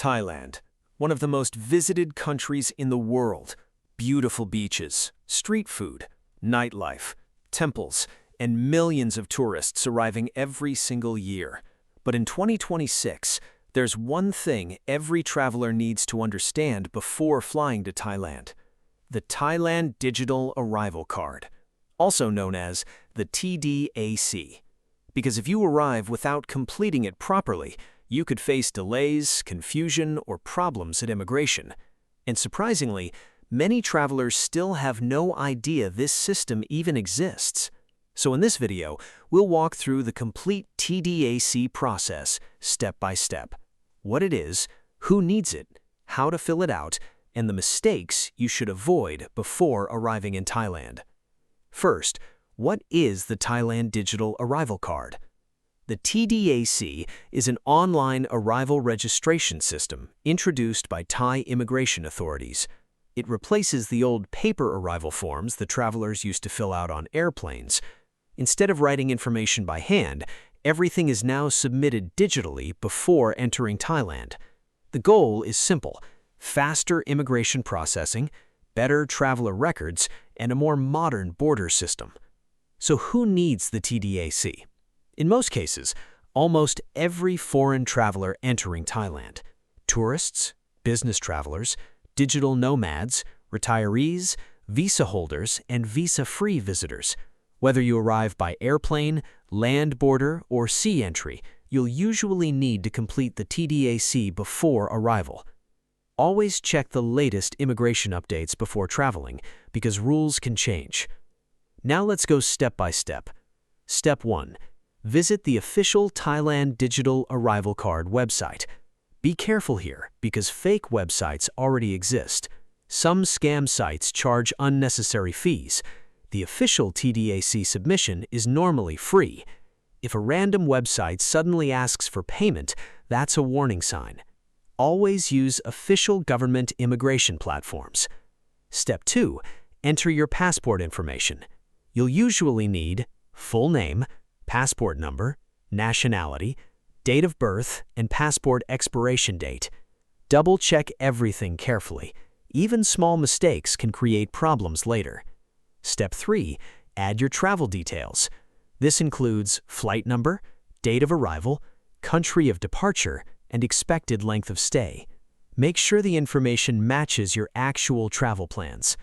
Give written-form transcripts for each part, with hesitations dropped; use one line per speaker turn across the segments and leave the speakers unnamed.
Thailand, one of the most visited countries in the world. Beautiful beaches, street food, nightlife, temples, and millions of tourists arriving every single year. But in 2026, there's one thing every traveler needs to understand before flying to Thailand: the Thailand Digital Arrival Card, also known as the TDAC. Because if you arrive without completing it properly, you could face delays, confusion, or problems at immigration. And surprisingly, many travelers still have no idea this system even exists. So in this video, we'll walk through the complete TDAC process, step by step. What it is, who needs it, how to fill it out, and the mistakes you should avoid before arriving in Thailand. First, what is the Thailand Digital Arrival Card? The TDAC is an online arrival registration system introduced by Thai immigration authorities. It replaces the old paper arrival forms that travelers used to fill out on airplanes. Instead of writing information by hand, everything is now submitted digitally before entering Thailand. The goal is simple: faster immigration processing, better traveler records, and a more modern border system. So who needs the TDAC? In most cases, almost every foreign traveler entering Thailand: tourists, business travelers, digital nomads, retirees, visa holders, and visa-free visitors. Whether you arrive by airplane, land border, or sea entry, you'll usually need to complete the TDAC before arrival. Always check the latest immigration updates before traveling, because rules can change. Now let's go step by step. Step 1. Visit the official Thailand Digital Arrival Card website. Be careful here, because fake websites already exist. Some scam sites charge unnecessary fees. The official TDAC submission is normally free. If a random website suddenly asks for payment, that's a warning sign. Always use official government immigration platforms. Step 2. Enter your passport information. You'll usually need full name, passport number, nationality, date of birth, and passport expiration date. Double-check everything carefully. Even small mistakes can create problems later. Step 3. Add your travel details. This includes flight number, date of arrival, country of departure, and expected length of stay. Make sure the information matches your actual travel plans.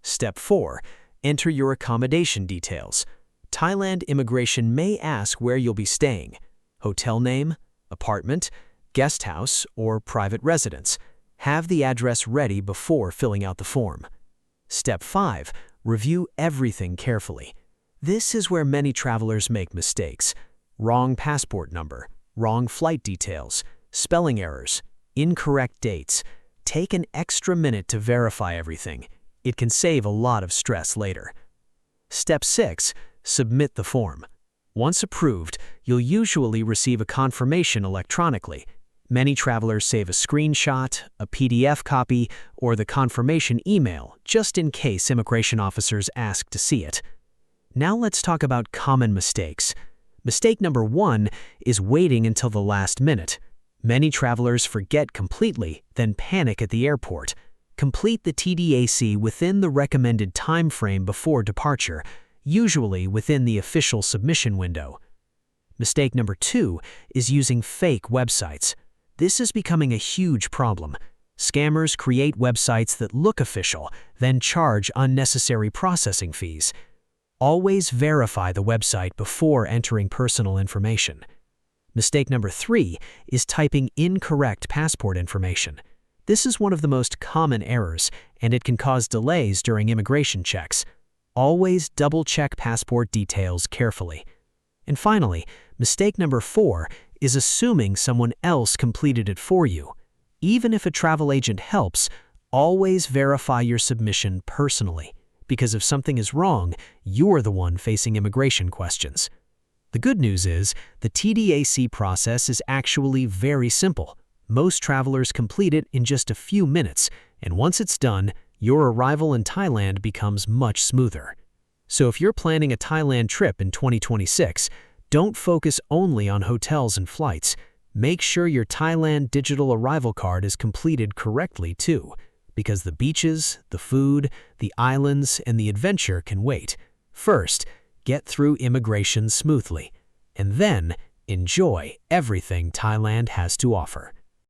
Step 4. Enter your accommodation details. Thailand immigration may ask where you'll be staying: hotel name, apartment, guest house, or private residence. Have the address ready before filling out the form. Step 5. Review everything carefully. This is where many travelers make mistakes: wrong passport number, wrong flight details, spelling errors, incorrect dates. Take an extra minute to verify everything. It can save a lot of stress later. Step 6. Submit the form. Once approved, you'll usually receive a confirmation electronically. Many travelers save a screenshot, a PDF copy, or the confirmation email just in case immigration officers ask to see it. Now let's talk about common mistakes. Mistake number 1 is waiting until the last minute. Many travelers forget completely, then panic at the airport. Complete the TDAC within the recommended time frame before departure, usually within the official submission window. Mistake number 2 is using fake websites. This is becoming a huge problem. Scammers create websites that look official, then charge unnecessary processing fees. Always verify the website before entering personal information. Mistake number 3 is typing incorrect passport information. This is one of the most common errors, and it can cause delays during immigration checks. Always double-check passport details carefully. And finally, mistake number 4 is assuming someone else completed it for you. Even if a travel agent helps, always verify your submission personally, because if something is wrong, you're the one facing immigration questions. The good news is, the TDAC process is actually very simple. Most travelers complete it in just a few minutes, and once it's done, your arrival in Thailand becomes much smoother. So if you're planning a Thailand trip in 2026, don't focus only on hotels and flights.
Make sure your Thailand Digital Arrival Card is completed correctly too, because the beaches, the food, the islands, and the adventure can wait. First, get through immigration smoothly, and then enjoy everything Thailand has to offer.